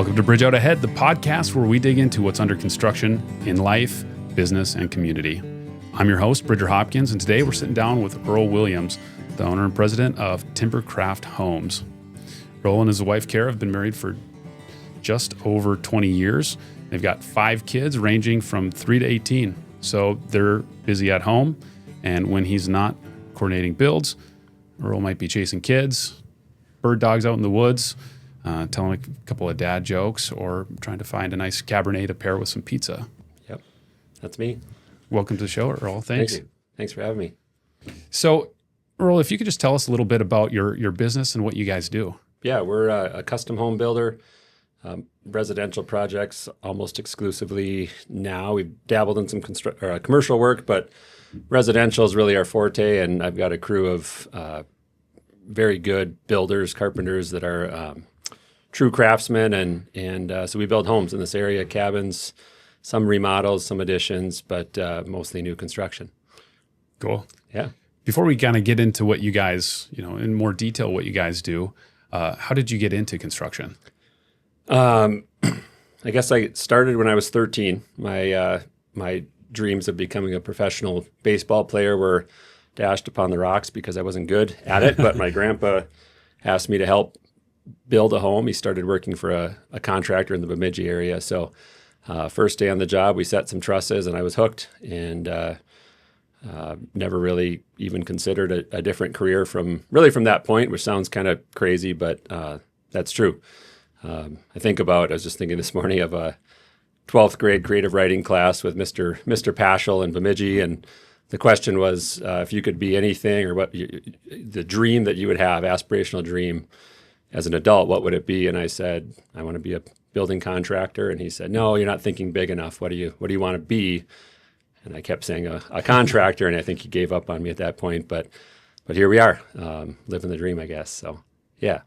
Welcome to Bridge Out Ahead, the podcast where we dig into what's under construction in life, business, and community. I'm your host, Bridger Hopkins, and today we're sitting down with Earl Williams, the owner and president of Timbercraft Homes. Earl and his wife, Kara, have been married for just over 20 years. They've got 5 kids ranging from 3 to 18. So they're busy at home, and when he's not coordinating builds, Earl might be chasing kids, bird dogs out in the woods, telling a couple of dad jokes, or trying to find a nice Cabernet to pair with some pizza. Yep, that's me. Welcome to the show, Earl. Thanks. Thank you. Thanks for having me. So, Earl, if you could just tell us a little bit about your business and what you guys do. Yeah, we're a custom home builder, residential projects almost exclusively now. We've dabbled in some commercial work, but residential is really our forte, and I've got a crew of very good builders, carpenters that are true craftsmen, and so we build homes in this area, cabins, some remodels, some additions, but mostly new construction. Cool. Yeah. Before we kind of get into what you guys, in more detail, what you guys do, how did you get into construction? I guess I started when I was 13. My dreams of becoming a professional baseball player were dashed upon the rocks because I wasn't good at it, but my grandpa asked me to help build a home. He started working for a contractor in the Bemidji area. So first day on the job, we set some trusses and I was hooked, and never really even considered a different career from that point, which sounds kind of crazy, but that's true. I was just thinking this morning of a 12th grade creative writing class with Mr. Paschal in Bemidji, and the question was if you could be anything, or what the dream that you would have, aspirational dream as an adult, what would it be? And I said, I want to be a building contractor. And he said, no, you're not thinking big enough. What do you want to be? And I kept saying a contractor, and I think he gave up on me at that point. But here we are, living the dream, I guess. So, yeah.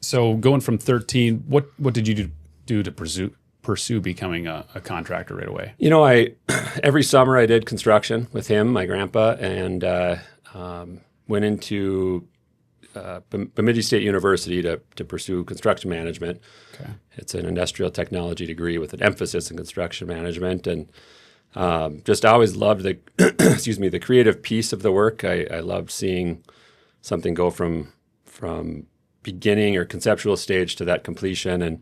So going from 13, what did you do to pursue becoming a contractor right away? Every summer I did construction with him, my grandpa, and went into Bemidji State University to pursue construction management. Okay. It's an industrial technology degree with an emphasis in construction management, and just always loved the the creative piece of the work. I loved seeing something go from beginning or conceptual stage to that completion,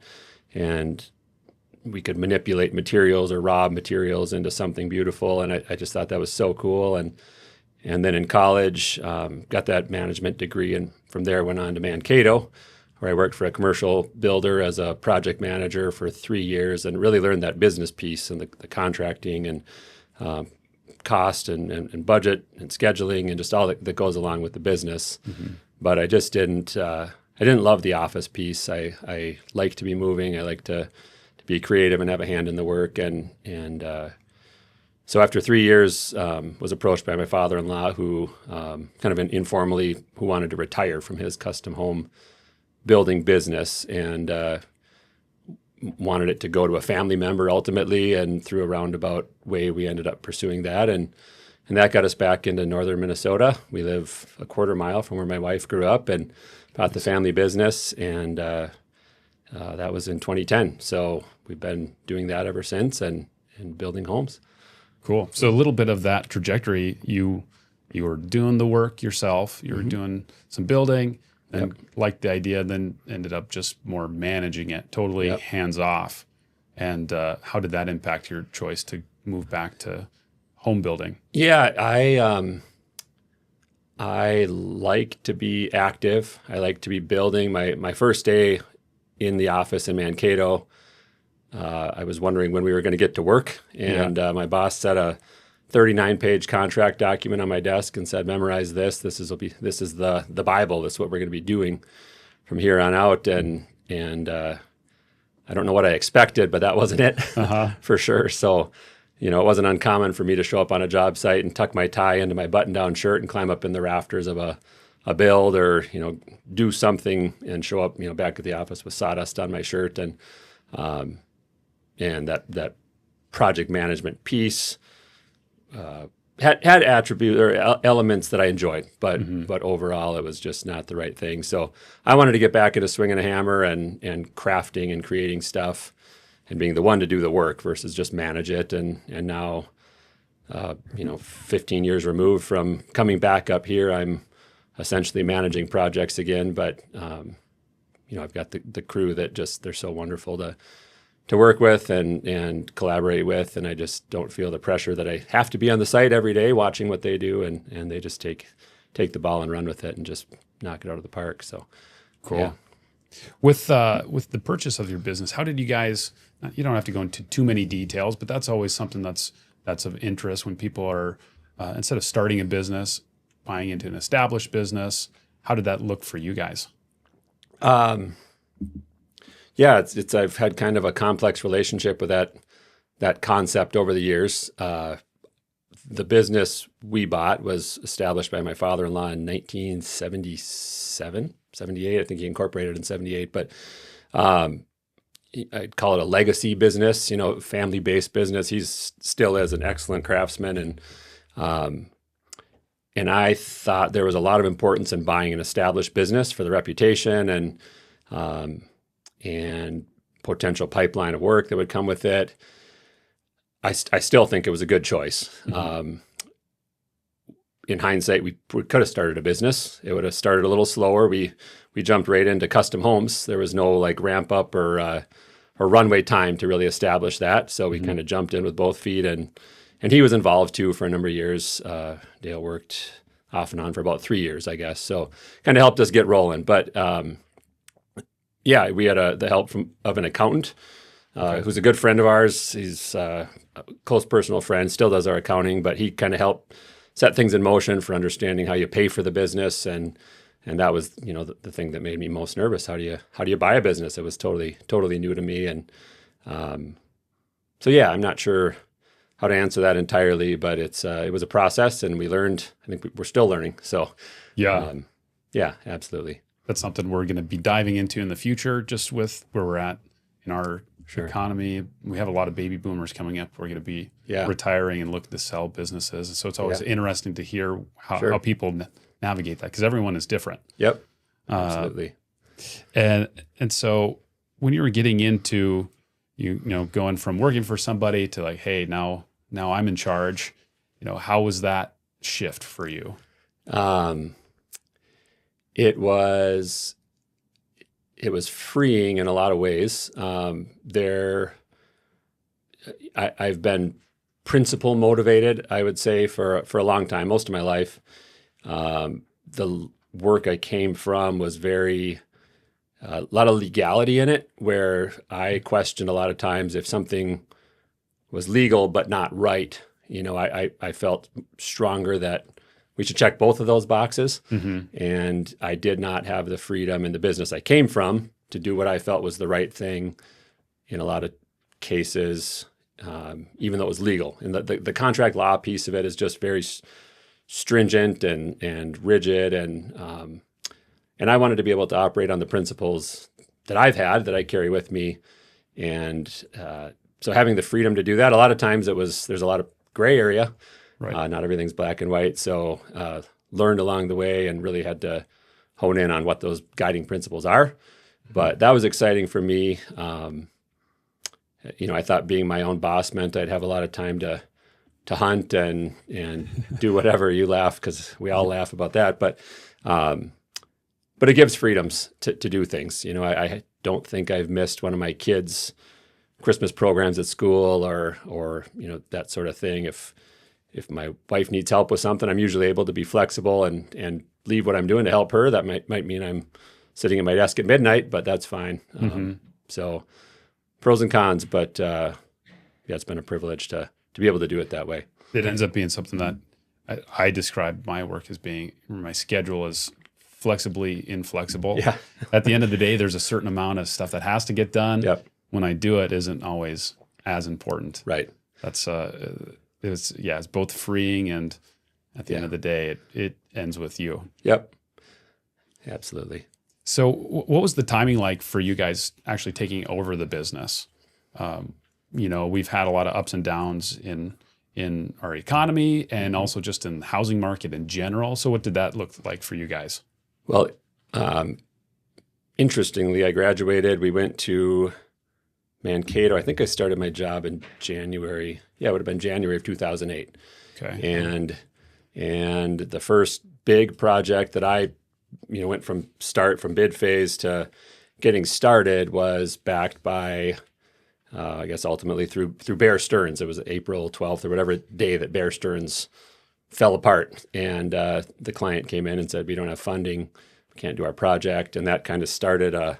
and we could manipulate materials or raw materials into something beautiful, and I just thought that was so cool. And then in college, got that management degree, and from there went on to Mankato, where I worked for a commercial builder as a project manager for 3 years, and really learned that business piece and the contracting and cost and budget and scheduling and just all that goes along with the business. Mm-hmm. But I just didn't love the office piece. I like to be moving. I like to be creative and have a hand in the work. And so after 3 years, was approached by my father-in-law, who kind of informally, who wanted to retire from his custom home building business, and wanted it to go to a family member ultimately. And through a roundabout way, we ended up pursuing that. And that got us back into northern Minnesota. We live a quarter mile from where my wife grew up, and bought the family business, and that was in 2010. So we've been doing that ever since, and building homes. Cool. So a little bit of that trajectory, you were doing the work yourself, you were doing some building, and liked the idea, then ended up just more managing it, totally hands off. And how did that impact your choice to move back to home building? Yeah, I like to be active. I like to be building. My first day in the office in Mankato, I was wondering when we were going to get to work, and my boss set a 39-page contract document on my desk and said, "Memorize this. This is the Bible. This is what we're going to be doing from here on out." And I don't know what I expected, but that wasn't it for sure. So, it wasn't uncommon for me to show up on a job site and tuck my tie into my button-down shirt and climb up in the rafters of a build, or do something and show up back at the office with sawdust on my shirt, and that project management piece had attributes or elements that I enjoyed, but overall it was just not the right thing. So I wanted to get back into swinging a hammer and crafting and creating stuff and being the one to do the work versus just manage it. And now, 15 years removed from coming back up here, I'm essentially managing projects again. But I've got the crew that they're so wonderful to work with and collaborate with, and I just don't feel the pressure that I have to be on the site every day watching what they do, and they just take the ball and run with it and just knock it out of the park. So cool. Yeah. With the purchase of your business, how did you guys? You don't have to go into too many details, but that's always something that's of interest when people are instead of starting a business, buying into an established business. How did that look for you guys? Yeah, it's I've had kind of a complex relationship with that concept over the years. The business we bought was established by my father-in-law in 1977, 78. I think he incorporated in 78, but I'd call it a legacy business, family-based business. He still is an excellent craftsman, and I thought there was a lot of importance in buying an established business for the reputation and potential pipeline of work that would come with it. I still think it was a good choice. In hindsight, we could have started a business. It would have started a little slower. We jumped right into custom homes. There was no ramp up or runway time to really establish that. So we kind of jumped in with both feet, and he was involved too for a number of years. Dale worked off and on for about 3 years, I guess. So kind of helped us get rolling. But we had the help of an accountant who's a good friend of ours. He's a close personal friend, still does our accounting, but he kind of helped set things in motion for understanding how you pay for the business, and that was the thing that made me most nervous. How do you buy a business? It was totally new to me, and I'm not sure how to answer that entirely, but it was a process, and we learned. I think we're still learning. So yeah, absolutely. That's something we're going to be diving into in the future, just with where we're at in our economy. We have a lot of baby boomers coming up. We're going to be retiring and looking to sell businesses. And so it's always interesting to hear how people navigate that, because everyone is different. Yep, absolutely. And so when you were getting into, going from working for somebody to hey, now I'm in charge, how was that shift for you? It was freeing in a lot of ways. I've been principle motivated, I would say, for a long time, most of my life. The work I came from was a lot of legality in it, where I questioned a lot of times if something was legal but not right. I felt stronger that we should check both of those boxes. And I did not have the freedom in the business I came from to do what I felt was the right thing in a lot of cases, even though it was legal. And the contract law piece of it is just very stringent and rigid. And I wanted to be able to operate on the principles that I've had, that I carry with me. And so having the freedom to do that, a lot of times there's a lot of gray area. Right. Not everything's black and white. So learned along the way and really had to hone in on what those guiding principles are. But that was exciting for me. I thought being my own boss meant I'd have a lot of time to hunt and do whatever. You laugh because we all laugh about that. But it gives freedoms to do things. I don't think I've missed one of my kids' Christmas programs at school or that sort of thing. If my wife needs help with something, I'm usually able to be flexible and leave what I'm doing to help her. That might mean I'm sitting at my desk at midnight, but that's fine. So pros and cons, but it's been a privilege to be able to do it that way. It ends up being something that I describe my work as being, my schedule is flexibly inflexible. Yeah. At the end of the day, there's a certain amount of stuff that has to get done. Yep. When I do it, isn't always as important. Right. That's it's both freeing, and at the end of the day, it ends with you. Yep. Absolutely. So what was the timing like for you guys actually taking over the business? We've had a lot of ups and downs in in our economy and also just in the housing market in general. So what did that look like for you guys? Well, interestingly, I graduated. We went to Mankato. I think I started my job in January. Yeah, it would have been January of 2008. Okay. And the first big project that I, went from bid phase to getting started was backed by, I guess ultimately through Bear Stearns. It was April 12th or whatever day that Bear Stearns fell apart. And the client came in and said, we don't have funding, we can't do our project. And that kind of started a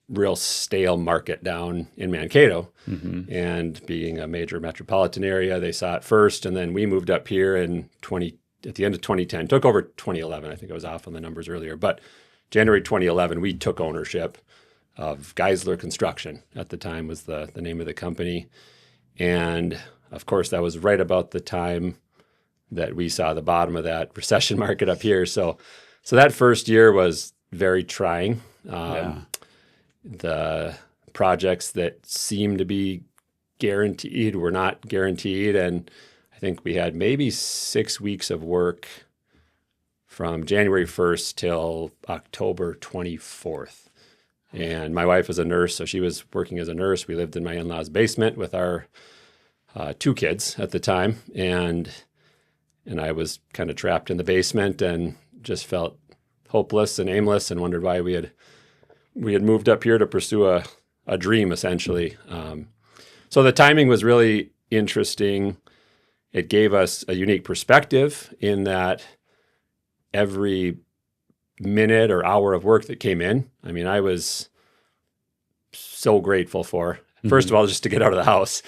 real stale market down in Mankato. And being a major metropolitan area, they saw it first. And then we moved up here at the end of 2010, took over 2011. I think I was off on the numbers earlier, but January 2011, we took ownership of Geisler Construction. At the time was the name of the company. And of course, that was right about the time that we saw the bottom of that recession market up here. So that first year was very trying. The projects that seemed to be guaranteed were not guaranteed. And I think we had maybe 6 weeks of work from January 1st till October 24th. And my wife was a nurse, so she was working as a nurse. We lived in my in-laws' basement with our 2 kids at the time. And I was kind of trapped in the basement and just felt hopeless and aimless and wondered why we had moved up here to pursue a dream, essentially. So the timing was really interesting. It gave us a unique perspective in that every minute or hour of work that came in, I mean, I was so grateful for, first of all, just to get out of the house.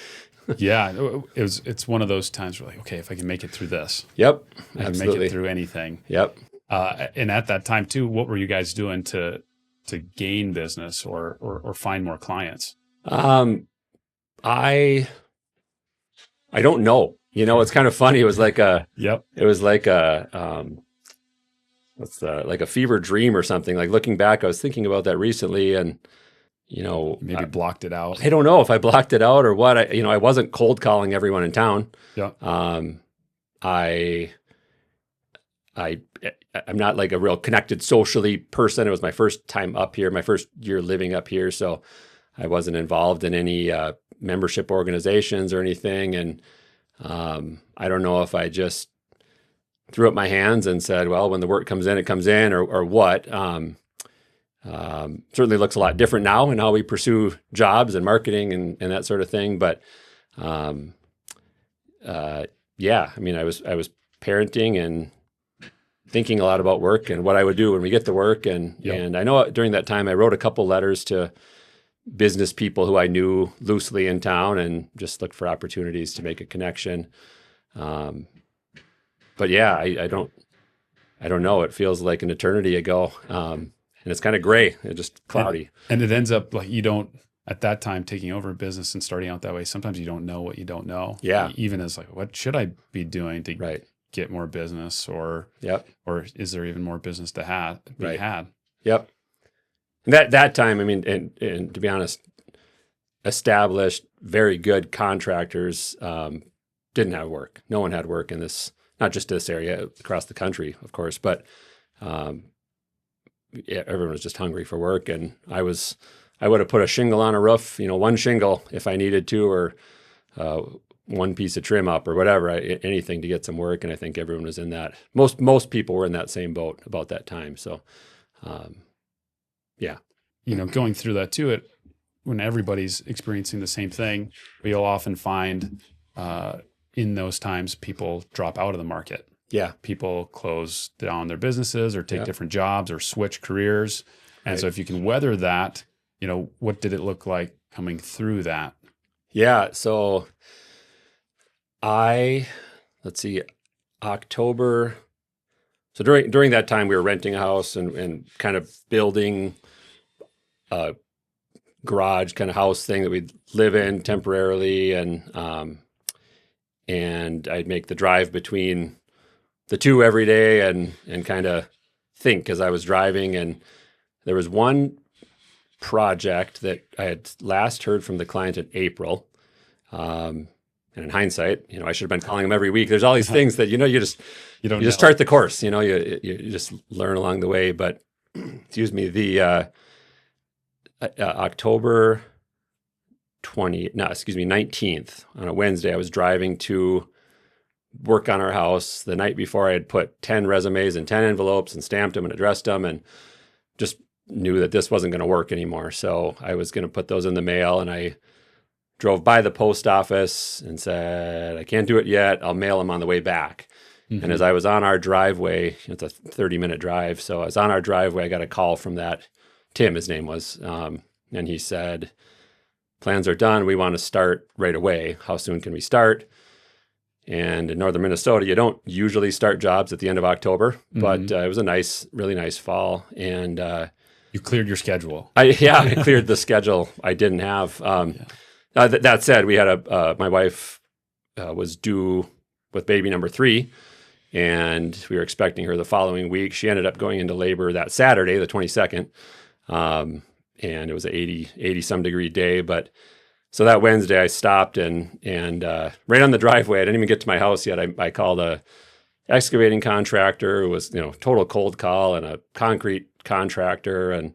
Yeah, it's one of those times where like, okay, if I can make it through this, Yep, I can absolutely. make it through anything. Yep. And at that time too, what were you guys doing to gain business or find more clients? I don't know. It's kind of funny. It was like like a fever dream or something. Like looking back, I was thinking about that recently, and maybe blocked it out. I don't know if I blocked it out or what. I wasn't cold calling everyone in town. Yeah. I'm not like a real connected socially person. It was my first time up here, my first year living up here, so I wasn't involved in any membership organizations or anything. And I don't know if I just threw up my hands and said, well, when the work comes in, it comes in, or what. Certainly looks a lot different now in how we pursue jobs and marketing and that sort of thing. But yeah, I mean, I was parenting and thinking a lot about work and what I would do when we get to work. And I know during that time, I wrote a couple letters to business people who I knew loosely in town and just looked for opportunities to make a connection. But yeah, I don't know. It feels like an eternity ago. And it's kind of gray. It's just cloudy. And it ends up like you don't, at that time, taking over a business and starting out that way, sometimes you don't know what you don't know. Yeah. Even as like, what should I be doing to Right. get more business, or is there even more business to be had? Yep. And that time, I mean, and to be honest, established, very good contractors didn't have work. No one had work in this, not just this area, across the country, of course, but everyone was just hungry for work. And I would have put a shingle on a roof, one shingle if I needed to, or one piece of trim up or whatever, anything to get some work. And I think everyone was in that. Most people were in that same boat about that time. So, yeah. Going through that too, when everybody's experiencing the same thing, you'll often find in those times people drop out of the market. Yeah. People close down their businesses or take different jobs or switch careers. And so if you can weather that, what did it look like coming through that? Yeah. So let's see, October. So during that time, we were renting a house and kind of building a garage kind of house thing that we'd live in temporarily. And I'd make the drive between the two every day and kind of think as I was driving. And there was one project that I had last heard from the client in April. And And in hindsight, I should have been calling him every week. There's all these things that, you just You just chart the course, you just learn along the way. But excuse me, the October 19th on a Wednesday, I was driving to work on our house. The night before, I had put 10 resumes in 10 envelopes and stamped them and addressed them, and just knew that this wasn't going to work anymore. So I was going to put those in the mail, and I drove by the post office and said, I can't do it yet. I'll mail them on the way back. Mm-hmm. And as I was on our driveway, it's a 30-minute drive. So I was on our driveway, I got a call from that Tim, his name was, and he said, plans are done. We want to start right away. How soon can we start? And in northern Minnesota, you don't usually start jobs at the end of October, but it was a really nice fall. And you cleared your schedule. I cleared the schedule I didn't have. That said, we had my wife was due with baby number 3, and we were expecting her the following week. She ended up going into labor that Saturday, the 22nd, and it was an 80 some degree day. But so that Wednesday, I stopped and right on the driveway, I didn't even get to my house yet. I called a excavating contractor. It was total cold call, and a concrete contractor, and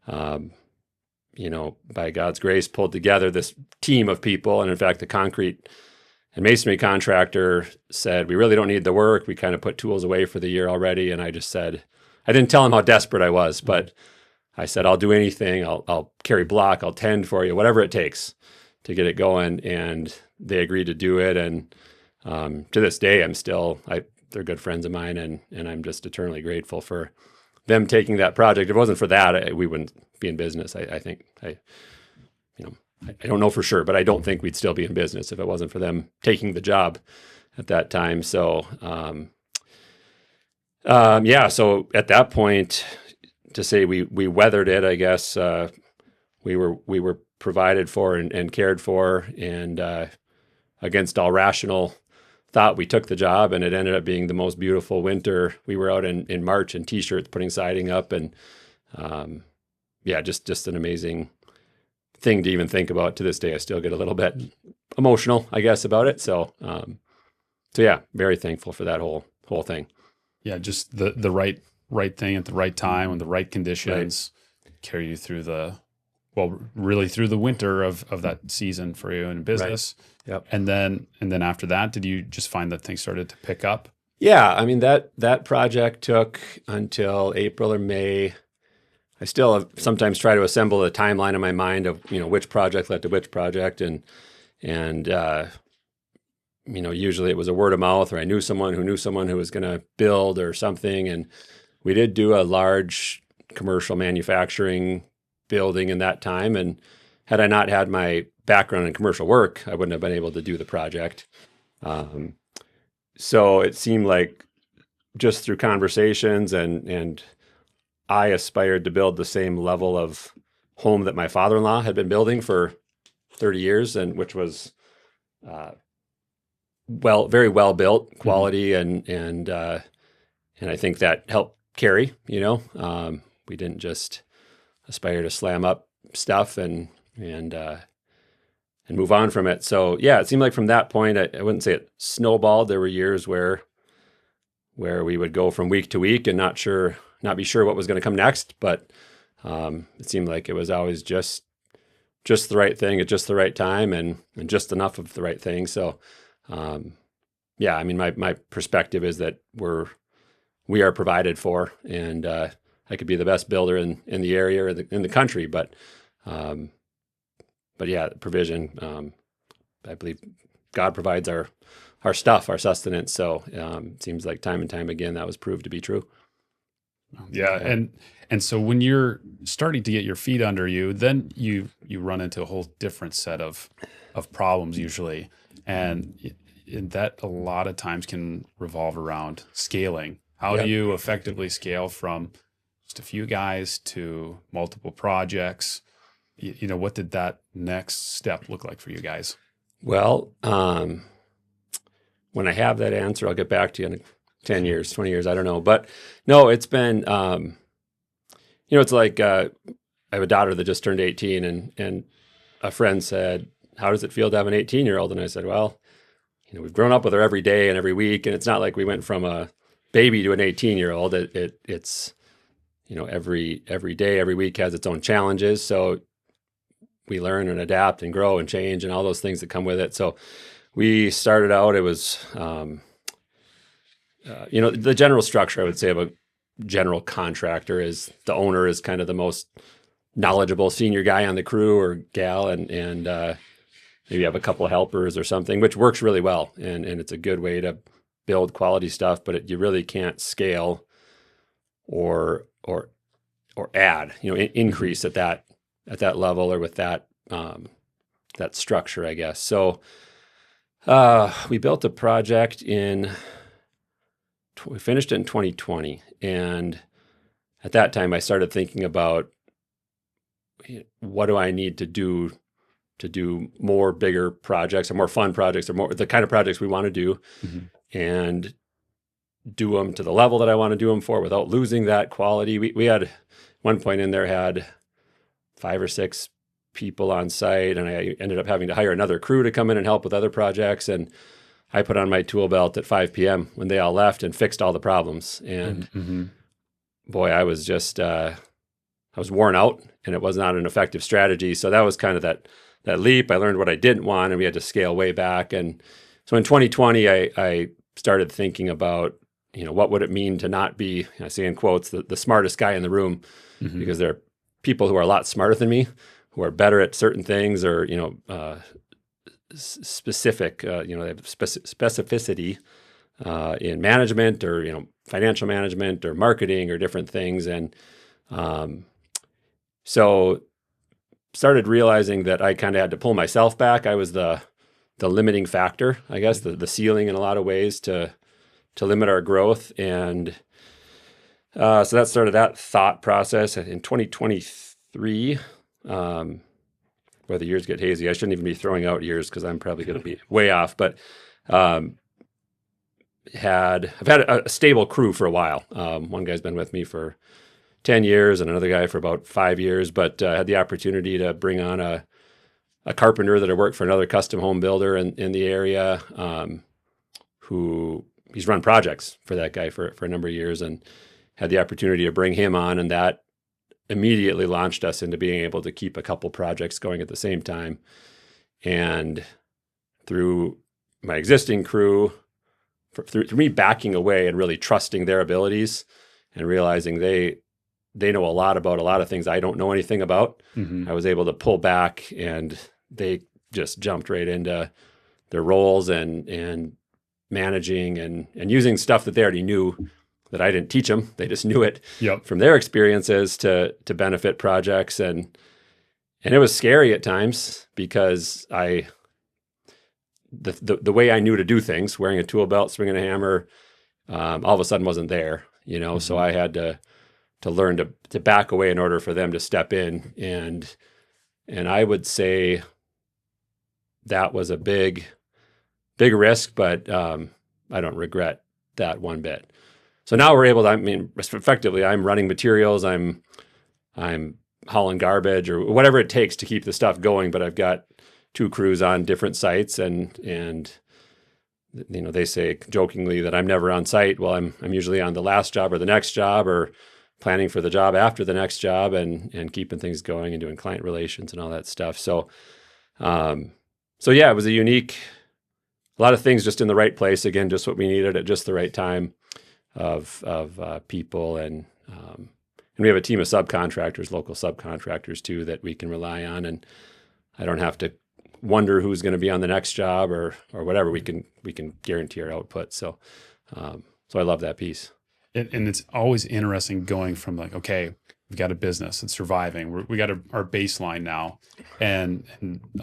by God's grace, pulled together this team of people. And in fact, the concrete and masonry contractor said, we really don't need the work. We kind of put tools away for the year already. And I just said, I didn't tell him how desperate I was, but I said, I'll do anything. I'll carry block. I'll tend for you, whatever it takes to get it going. And they agreed to do it. And to this day, they're good friends of mine, and I'm just eternally grateful for them taking that project. If it wasn't for that, we wouldn't be in business. I think I don't know for sure, but I don't think we'd still be in business if it wasn't for them taking the job at that time. So, so at that point, to say we weathered it, I guess, we were provided for and cared for, and against all rational thought, we took the job, and it ended up being the most beautiful winter. We were out in March in t-shirts putting siding up, and just an amazing thing to even think about. To this day, I still get a little bit emotional, I guess, about it. So very thankful for that whole thing. Yeah, just the right thing at the right time and the right conditions carry you through really through the winter of that season for you in business. Right. Yep. And then after that, did you just find that things started to pick up? Yeah, I mean that project took until April or May. I still sometimes try to assemble a timeline in my mind of which project led to which project, and usually it was a word of mouth, or I knew someone who was going to build or something, and we did do a large commercial manufacturing building in that time, and had I not had my background in commercial work, I wouldn't have been able to do the project. So it seemed like just through conversations and I aspired to build the same level of home that my father-in-law had been building for 30 years, and which was very well built, quality, and I think that helped carry. We didn't just aspire to slam up stuff and move on from it. So it seemed like from that point, I wouldn't say it snowballed. There were years where we would go from week to week and not be sure what was going to come next. But it seemed like it was always just the right thing at just the right time, and just enough of the right thing. So I mean, my perspective is that we are provided for, and I could be the best builder in the area or in the country, but provision. I believe God provides our stuff, our sustenance. So it seems like time and time again that was proved to be true. Yeah, and so when you're starting to get your feet under you, then you run into a whole different set of problems usually, and that a lot of times can revolve around scaling. How do you effectively scale from just a few guys to multiple projects? What did that next step look like for you guys? Well, when I have that answer, I'll get back to you in 10 years, 20 years, I don't know. But no, it's been, it's like I have a daughter that just turned 18, and a friend said, how does it feel to have an 18-year-old? And I said, well, we've grown up with her every day and every week, and it's not like we went from a baby to an 18-year-old. It's every day, every week has its own challenges. So we learn and adapt and grow and change and all those things that come with it. So we started out, it was, the general structure, I would say, of a general contractor is the owner is kind of the most knowledgeable senior guy on the crew or gal, and maybe you have a couple of helpers or something, which works really well. And it's a good way to build quality stuff, but you really can't scale or add, increase at that level or with that structure, I guess. So we built a project we finished it in 2020. And at that time I started thinking about what do I need to do more bigger projects or more fun projects or more the kind of projects we want to do, and do them to the level that I want to do them for without losing that quality. We had one point in there had 5 or 6 people on site, and I ended up having to hire another crew to come in and help with other projects. And I put on my tool belt at 5 p.m. when they all left and fixed all the problems. And boy, I was just, I was worn out, and it was not an effective strategy. So that was kind of that leap. I learned what I didn't want, and we had to scale way back. And so in 2020, I started thinking about, what would it mean to not be, I say in quotes, the smartest guy in the room, because there are people who are a lot smarter than me, who are better at certain things, or, specific, they have specificity in management, or, financial management or marketing or different things. And so started realizing that I kind of had to pull myself back. I was the limiting factor, I guess, the ceiling in a lot of ways to limit our growth. And so that started that thought process in 2023. Where the years get hazy. I shouldn't even be throwing out years because I'm probably going to be way off. But I've had a stable crew for a while. One guy's been with me for 10 years and another guy for about 5 years. But had the opportunity to bring on a carpenter that had worked for another custom home builder in the area, who he's run projects for that guy for a number of years, and had the opportunity to bring him on, and that immediately launched us into being able to keep a couple projects going at the same time. And through my existing crew, through me backing away and really trusting their abilities and realizing they know a lot about a lot of things I don't know anything about, I was able to pull back, and they just jumped right into their roles and managing and using stuff that they already knew that I didn't teach them. They just knew it from their experiences to benefit projects. And it was scary at times because the way I knew to do things, wearing a tool belt, swinging a hammer, all of a sudden wasn't there, so I had to learn to back away in order for them to step in. And I would say that was a big risk, but I don't regret that one bit. So now we're able to, effectively, I'm running materials, I'm hauling garbage or whatever it takes to keep the stuff going, but I've got 2 crews on different sites, and they say jokingly that I'm never on site. Well, I'm usually on the last job or the next job, or planning for the job after the next job, and keeping things going and doing client relations and all that stuff. So yeah, it was a lot of things just in the right place. Again, just what we needed at just the right time of people. And we have a team of subcontractors, local subcontractors too, that we can rely on. And I don't have to wonder who's going to be on the next job or whatever. We can guarantee our output. So I love that piece. And it's always interesting going from like, okay, we've got a business, it's surviving. We got our baseline now. And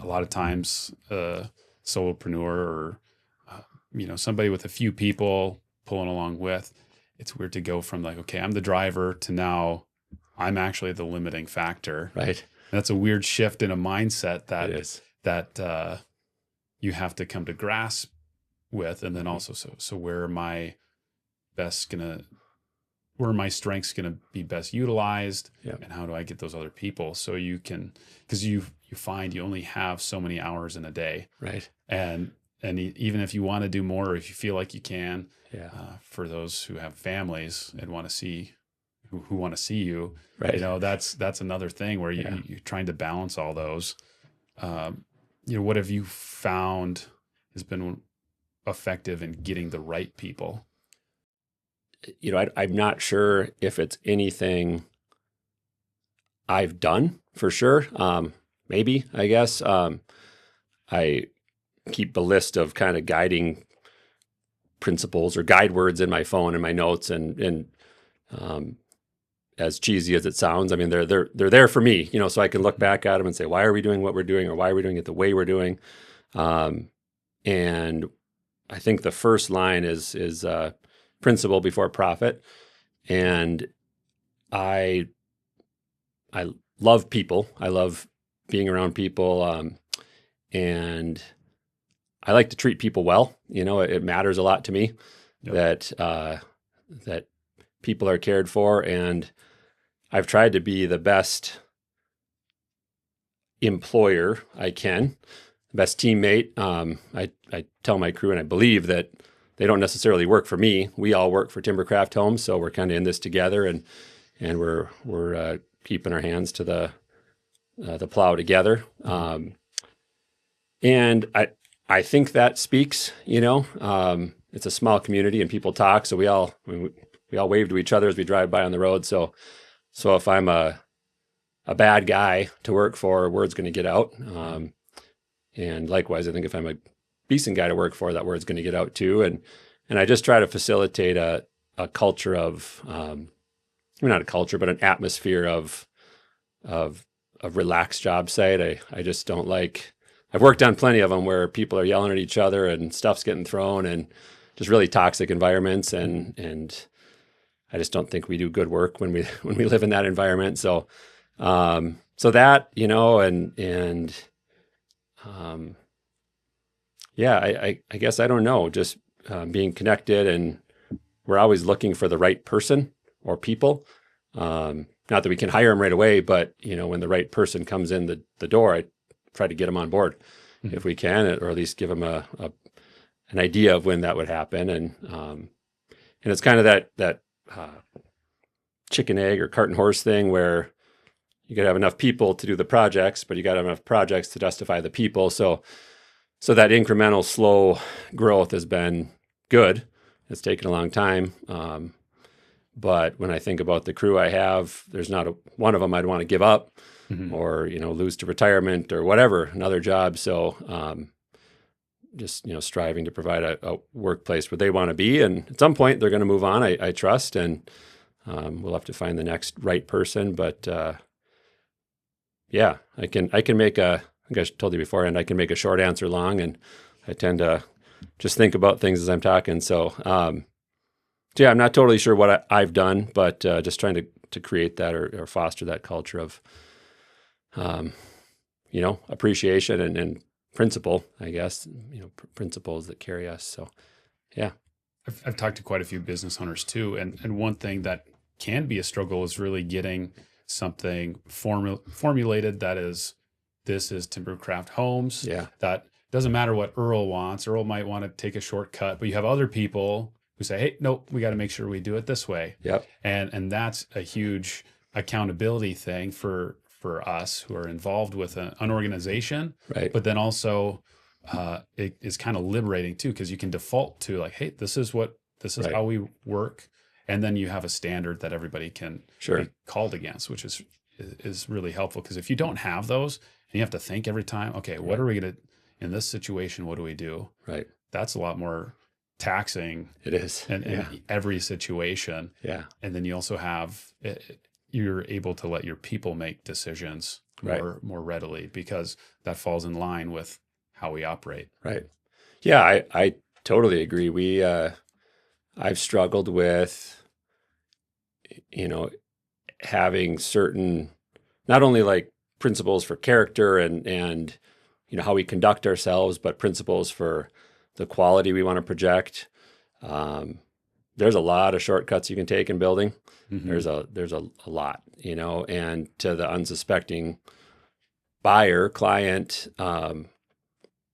a lot of times, solopreneur or, somebody with a few people pulling along with, it's weird to go from like, okay, I'm the driver to now I'm actually the limiting factor. Right. And that's a weird shift in a mindset that you have to come to grasp with. And then also, so where are my strengths going to be best utilized, and how do I get those other people? So you can, because you find you only have so many hours in a day. Right. And even if you want to do more, or if you feel like you can, Yeah. For those who have families and want to see, who want to see you, Right. that's another thing where you're trying to balance all those. What have you found has been effective in getting the right people? I'm not sure if it's anything I've done for sure. Maybe, I guess. I keep a list of kind of guiding principles or guide words in my phone and my notes, and as cheesy as it sounds, I mean, they're there for me, so I can look back at them and say, why are we doing what we're doing, or why are we doing it the way we're doing? And I think the first line is principle before profit. And I love people. I love being around people, and I like to treat people well. It matters a lot to me that people are cared for, and I've tried to be the best employer I can, best teammate. I tell my crew, and I believe that they don't necessarily work for me. We all work for Timbercraft Homes, so we're kind of in this together, and we're keeping our hands to the plow together. And I think that speaks. It's a small community, and people talk, so we all wave to each other as we drive by on the road. So if I'm a bad guy to work for, word's going to get out. And likewise, I think if I'm a decent guy to work for, that word's going to get out too. And I just try to facilitate a culture of, not a culture, but an atmosphere of relaxed job site. I just don't like. I've worked on plenty of them where people are yelling at each other and stuff's getting thrown, and just really toxic environments. And I just don't think we do good work when we live in that environment. So that, I guess I don't know, just being connected, and we're always looking for the right person or people. Not that we can hire them right away, but when the right person comes in the door, I try to get them on board if we can, or at least give them an idea of when that would happen. And it's kind of that chicken egg or cart and horse thing where you got to have enough people to do the projects, but you got to have enough projects to justify the people. So that incremental slow growth has been good. It's taken a long time. But when I think about the crew I have, there's not one of them I'd want to give up or, lose to retirement or whatever, another job. So just, striving to provide a workplace where they want to be. And at some point they're going to move on, I trust, and we'll have to find the next right person. But I can make I think I told you beforehand, I can make a short answer long, and I tend to just think about things as I'm talking. So, I'm not totally sure what I've done, but just trying to create that or foster that culture of, appreciation and principle, I guess, principles that carry us. So, yeah. I've talked to quite a few business owners too, and one thing that can be a struggle is really getting something formulated that is, this is Timbercraft Homes. Yeah. That doesn't matter what Earl wants. Earl might want to take a shortcut, but you have other people who say, hey, nope, we got to make sure we do it this way. Yep. And that's a huge accountability thing for us who are involved with an organization. Right. But then also it is kind of liberating too, because you can default to like, hey, this is right. how we work. And then you have a standard that everybody can be called against, which is really helpful. Because if you don't have those, and you have to think every time, okay, what are we going to, in this situation, what do we do? Right. That's a lot more taxing. It is. In every situation. Yeah. And then you also have, you're able to let your people make decisions more readily, because that falls in line with how we operate. Right. Yeah, I totally agree. I've struggled with, having certain, not only like principles for character and how we conduct ourselves, but principles for the quality we want to project. There's a lot of shortcuts you can take in building. Mm-hmm. There's a lot, and to the unsuspecting buyer, client,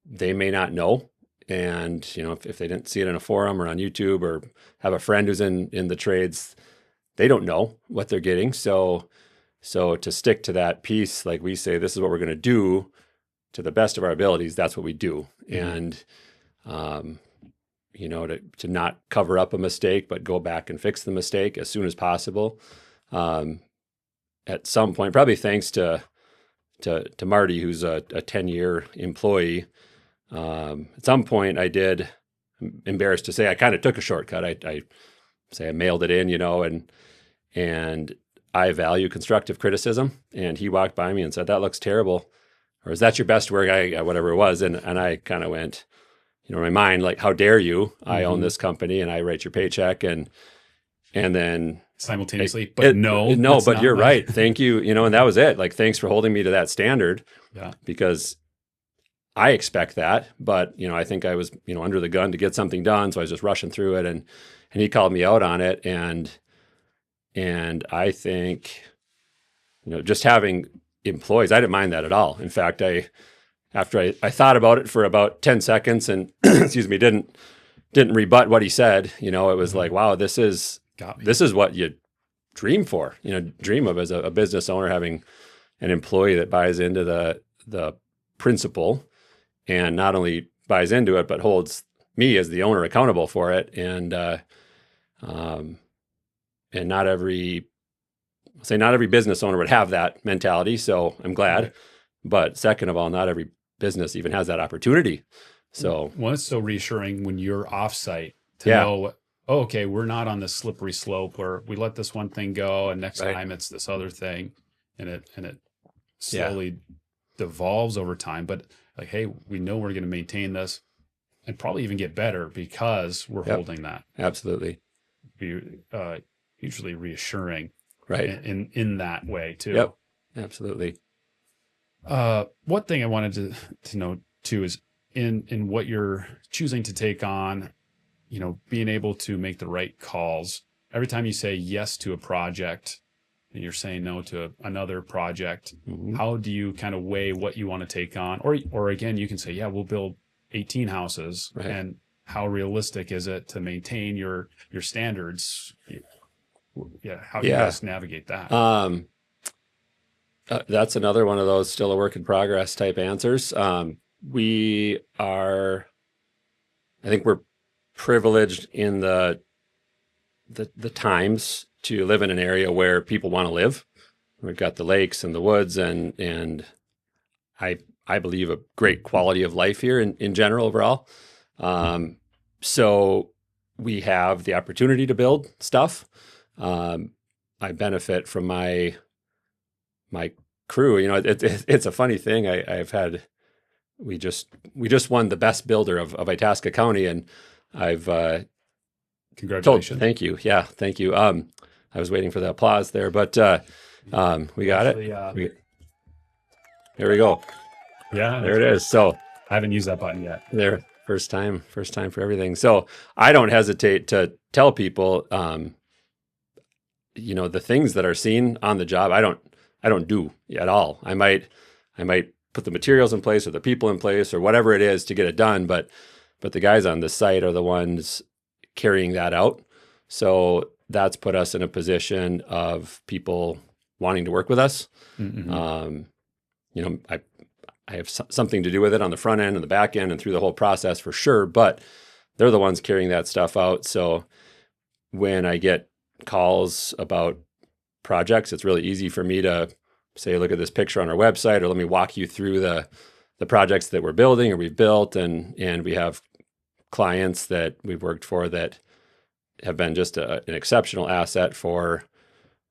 they may not know And, if they didn't see it in a forum or on YouTube or have a friend who's in the trades, they don't know what they're getting. So to stick to that piece, like we say, this is what we're going to do to the best of our abilities. That's what we do. And, to not cover up a mistake, but go back and fix the mistake as soon as possible. At some point, probably thanks to Marty, who's a 10-year employee. At some point I'm embarrassed to say, I kind of took a shortcut. I say I mailed it in, and I value constructive criticism. And he walked by me and said, "That looks terrible," or "Is that your best work?" Whatever it was. And I kind of went, in my mind, like, "How dare you? I own this company and I write your paycheck." And then simultaneously, but you're right. Right. Thank you. And that was it. Like, thanks for holding me to that standard. Yeah. Because I expect that, but I think I was, under the gun to get something done. So I was just rushing through it, and he called me out on it. And I think, just having employees, I didn't mind that at all. In fact, after I thought about it for about 10 seconds and didn't rebut what he said, it was like, wow, this is what you dream for, dream of as a business owner, having an employee that buys into the principle, and not only buys into it, but holds me as the owner accountable for it. And not every business owner would have that mentality. So I'm glad. Right. But second of all, not every business even has that opportunity. So it's so reassuring when you're offsite to know, okay, we're not on this slippery slope where we let this one thing go and next time it's this other thing, and it slowly devolves over time. But like, hey, we know we're going to maintain this and probably even get better because we're holding that. Absolutely. Be hugely reassuring, right? In that way too. Yep. Absolutely. One thing I wanted to know too is in what you're choosing to take on, being able to make the right calls. Every time you say yes to a project and you're saying no to another project, how do you kind of weigh what you want to take on? Or again, you can say, yeah, we'll build 18 houses, and how realistic is it to maintain your standards? How do you guys navigate that? That's another one of those still a work in progress type answers. I think we're privileged in the times to live in an area where people want to live. We've got the lakes and the woods, and I believe a great quality of life here in general overall. So we have the opportunity to build stuff. I benefit from my crew. It's a funny thing. We just won the best builder of Itasca County, and I've congratulations. Thank you. Yeah, thank you. I was waiting for the applause there, but we got it. There we go. Yeah, there it is. So I haven't used that button yet. There, first time for everything. So I don't hesitate to tell people, the things that are seen on the job, I don't do at all. I might put the materials in place or the people in place or whatever it is to get it done, but the guys on the site are the ones carrying that out. So that's put us in a position of people wanting to work with us. Mm-hmm. I have something to do with it on the front end and the back end and through the whole process for sure, but they're the ones carrying that stuff out. So when I get calls about projects, it's really easy for me to say, look at this picture on our website, or let me walk you through the projects that we're building or we've built. And we have clients that we've worked for that have been just an exceptional asset for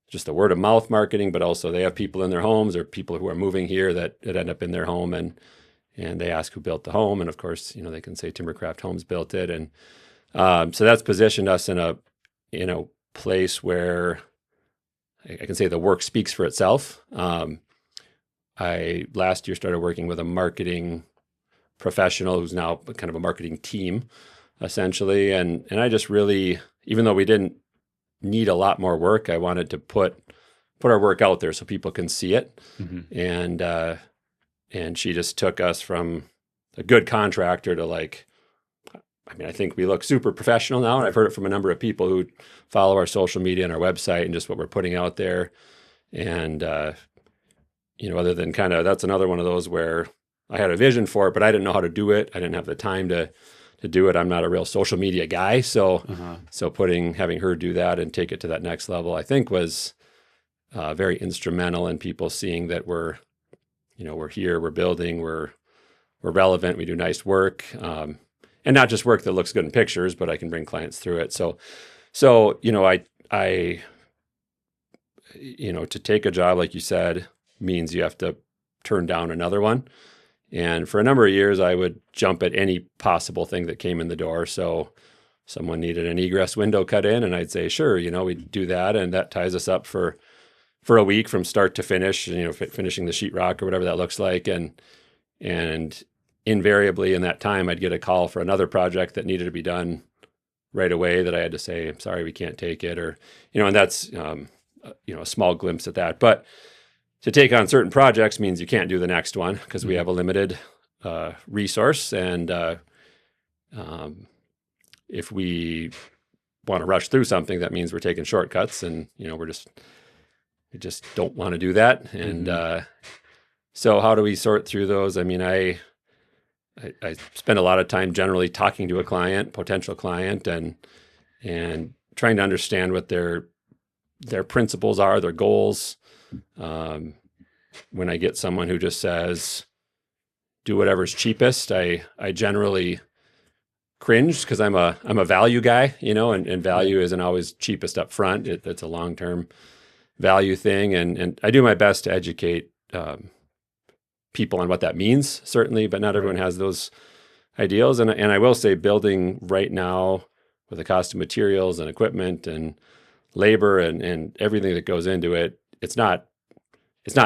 just the word of mouth marketing, but also they have people in their homes or people who are moving here that end up in their home and they ask who built the home. And of course, they can say Timbercraft Homes built it. And so that's positioned us in a place where I can say the work speaks for itself. I last year started working with a marketing professional who's now kind of a marketing team essentially. And I just really, even though we didn't need a lot more work, I wanted to put our work out there so people can see it. Mm-hmm. And she just took us from a good contractor to like I mean, I think we look super professional now, and I've heard it from a number of people who follow our social media and our website and just what we're putting out there. And, other than that's another one of those where I had a vision for it, but I didn't know how to do it. I didn't have the time to do it. I'm not a real social media guy. So, having her do that and take it to that next level, I think was very instrumental in people seeing that we're here, we're building, we're relevant, we do nice work. And not just work that looks good in pictures, but I can bring clients through it. So, I to take a job, like you said, means you have to turn down another one. And for a number of years, I would jump at any possible thing that came in the door. So someone needed an egress window cut in, and I'd say, sure, we'd do that. And that ties us up for a week from start to finish, finishing the sheetrock or whatever that looks like. And invariably in that time, I'd get a call for another project that needed to be done right away that I had to say, I'm sorry, we can't take it. Or, and that's, a small glimpse at that. But to take on certain projects means you can't do the next one because we have a limited resource. And if we want to rush through something, that means we're taking shortcuts, and we just don't want to do that. And so how do we sort through those? I mean, I spend a lot of time generally talking to a potential client, and trying to understand what their principles are, their goals. When I get someone who just says, do whatever's cheapest, I generally cringe because I'm a value guy, and value isn't always cheapest up front. It's a long-term value thing. And I do my best to educate people on what that means, certainly, but not everyone has those ideals. And I will say, building right now with the cost of materials and equipment and labor and everything that goes into it, it's not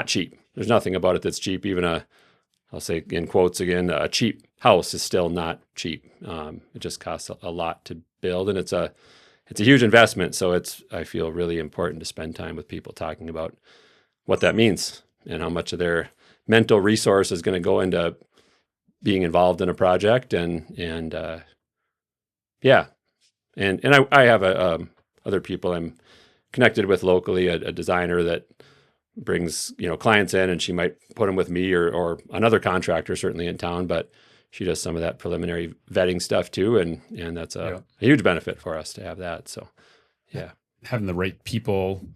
cheap. There's nothing about it that's cheap. Even I'll say in quotes again, a cheap house is still not cheap. It just costs a lot to build, and it's a huge investment. So I feel really important to spend time with people talking about what that means and how much of their mental resource is going to go into being involved in a project. And I have other people I'm connected with locally, a designer that brings clients in, and she might put them with me or another contractor certainly in town, but she does some of that preliminary vetting stuff too, and that's a huge benefit for us to have that. So having the right people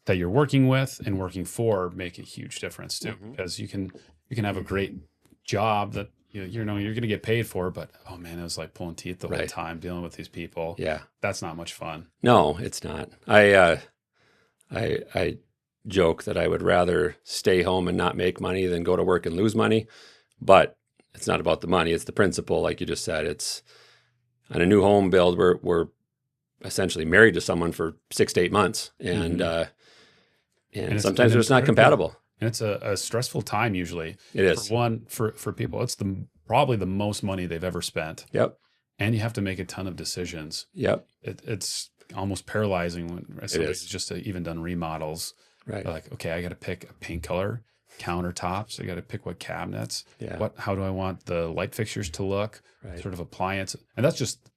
that you're working with and working for make a huge difference too, because you can have a great job that you're going to get paid for, but oh man, it was like pulling teeth the whole time dealing with these people. Yeah, that's not much fun. No, it's not. I joke that I would rather stay home and not make money than go to work and lose money, but it's not about the money. It's the principle, like you just said. It's on a new home build. We're essentially married to someone for 6 to 8 months, and sometimes it's not compatible. And it's a stressful time usually. It is. For people, it's probably the most money they've ever spent. Yep. And you have to make a ton of decisions. Yep. It's almost paralyzing when somebody's just even done remodels. Right. They're like, okay, I got to pick a paint color, countertops. I got to pick what cabinets. Yeah. How do I want the light fixtures to look? Right. Sort of appliance, and that's just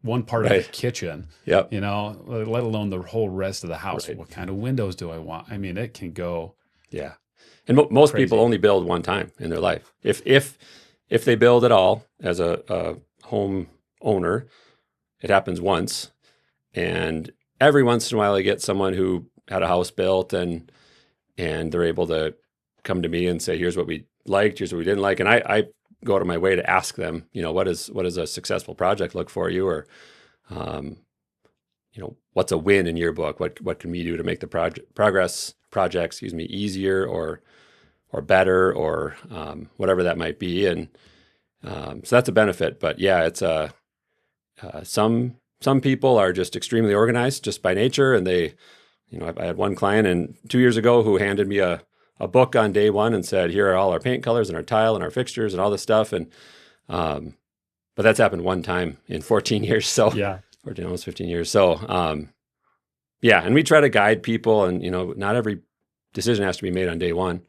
one part of the kitchen. Yep. Let alone the whole rest of the house. Right. What kind of windows do I want? I mean, it can go. Yeah. And most people only build one time in their life. If they build at all as a home owner, it happens once. And every once in a while I get someone who had a house built and they're able to come to me and say, here's what we liked, here's what we didn't like. And I go out of my way to ask them, what does a successful project look for you? Or, what's a win in your book? What can we do to make the project easier or better or whatever that might be. And so that's a benefit. But yeah, it's some people are just extremely organized just by nature, and they, I had one client 2 years ago who handed me a book on day one and said, here are all our paint colors and our tile and our fixtures and all this stuff. And but that's happened one time in 14 years. So almost 15 years. So and we try to guide people, and not every decision has to be made on day one.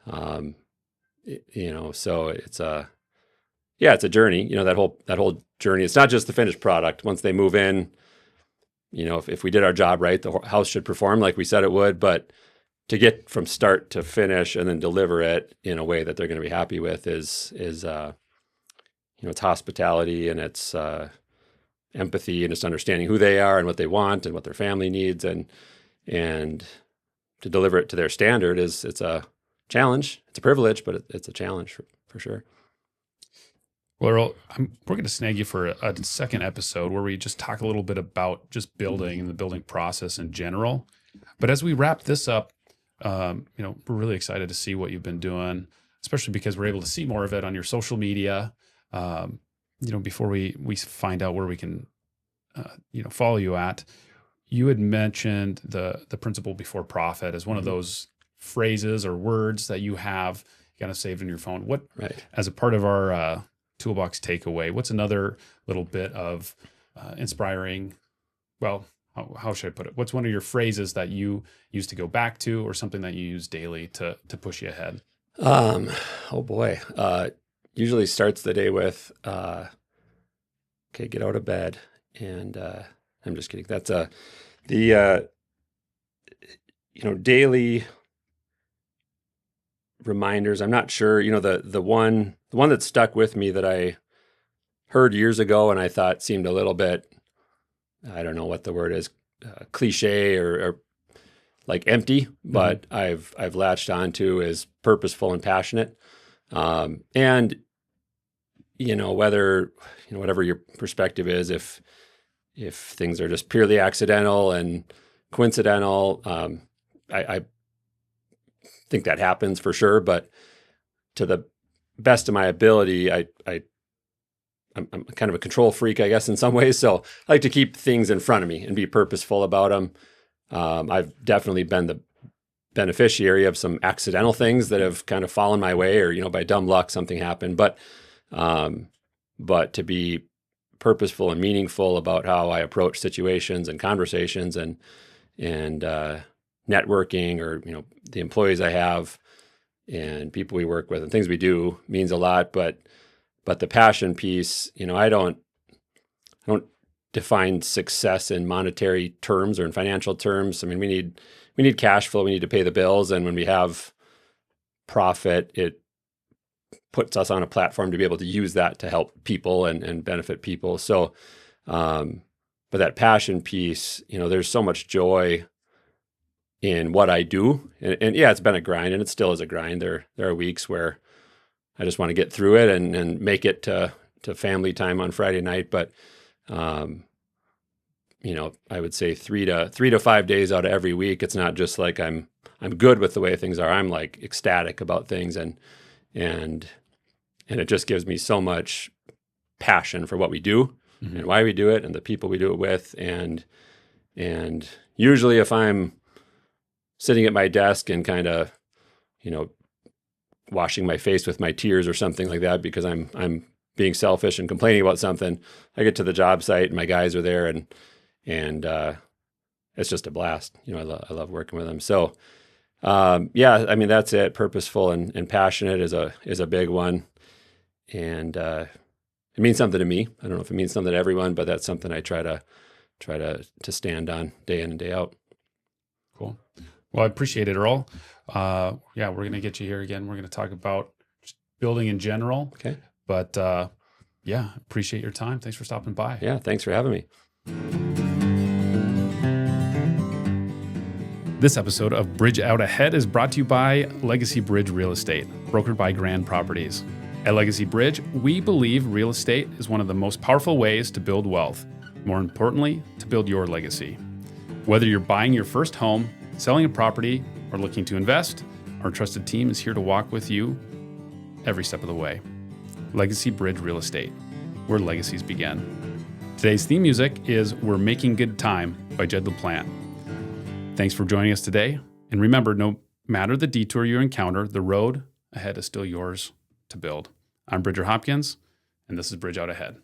So it's yeah, it's a journey. That whole journey. It's not just the finished product. Once they move in, if we did our job right, the house should perform like we said it would. But to get from start to finish and then deliver it in a way that they're going to be happy with is it's hospitality, and it's empathy, and it's understanding who they are and what they want and what their family needs, and to deliver it to their standard it's a challenge. It's a privilege, but it's a challenge for sure. Well, Earl, we're going to snag you for a second episode where we just talk a little bit about just building and the building process in general. But as we wrap this up, we're really excited to see what you've been doing, especially because we're able to see more of it on your social media. Before we find out where we can, follow you at. You had mentioned the principle before profit as one of those phrases or words that you have kind of saved in your phone. What, right, as a part of our toolbox takeaway, what's another little bit of inspiring? Well, how should I put it? What's one of your phrases that you used to go back to, or something that you use daily to push you ahead? Oh boy. Usually starts the day with, okay, get out of bed. And I'm just kidding. That's the daily reminders. I'm not sure, the one that stuck with me that I heard years ago and I thought seemed a little bit, I don't know what the word is, cliche or like empty, but I've latched onto is purposeful and passionate. And whatever your perspective is, if things are just purely accidental and coincidental, I think that happens for sure. But to the best of my ability, I'm kind of a control freak, I guess, in some ways. So I like to keep things in front of me and be purposeful about them. I've definitely been the beneficiary of some accidental things that have kind of fallen my way, or, by dumb luck, something happened. But to be purposeful and meaningful about how I approach situations and conversations and networking, or, the employees I have and people we work with and things we do means a lot. But the passion piece, I don't define success in monetary terms or in financial terms. I mean, we need cash flow. We need to pay the bills. And when we have profit, it puts us on a platform to be able to use that to help people and benefit people. So, but that passion piece, there's so much joy in what I do. And yeah, it's been a grind, and it still is a grind. There are weeks where I just want to get through it and make it to family time on Friday night. But, I would say 3 to 5 days out of every week, it's not just like I'm good with the way things are. I'm like ecstatic about things, and it just gives me so much passion for what we do and why we do it and the people we do it with. And usually if I'm sitting at my desk and kind of, washing my face with my tears or something like that because I'm being selfish and complaining about something, I get to the job site and my guys are there, and it's just a blast. I love working with them. So that's it. Purposeful and passionate is a big one. And it means something to me. I don't know if it means something to everyone, but that's something I try to stand on day in and day out. Cool. Well, I appreciate it, Earl. We're going to get you here again. We're going to talk about just building in general. Okay. But appreciate your time. Thanks for stopping by. Yeah, thanks for having me. This episode of Bridge Out Ahead is brought to you by Legacy Bridge Real Estate, brokered by Grand Properties. At Legacy Bridge, we believe real estate is one of the most powerful ways to build wealth. More importantly, to build your legacy. Whether you're buying your first home, selling a property, or looking to invest, our trusted team is here to walk with you every step of the way. Legacy Bridge Real Estate, where legacies begin. Today's theme music is We're Making Good Time by Jed LaPlante. Thanks for joining us today. And remember, no matter the detour you encounter, the road ahead is still yours to build. I'm Bridger Hopkins, and this is Bridge Out Ahead.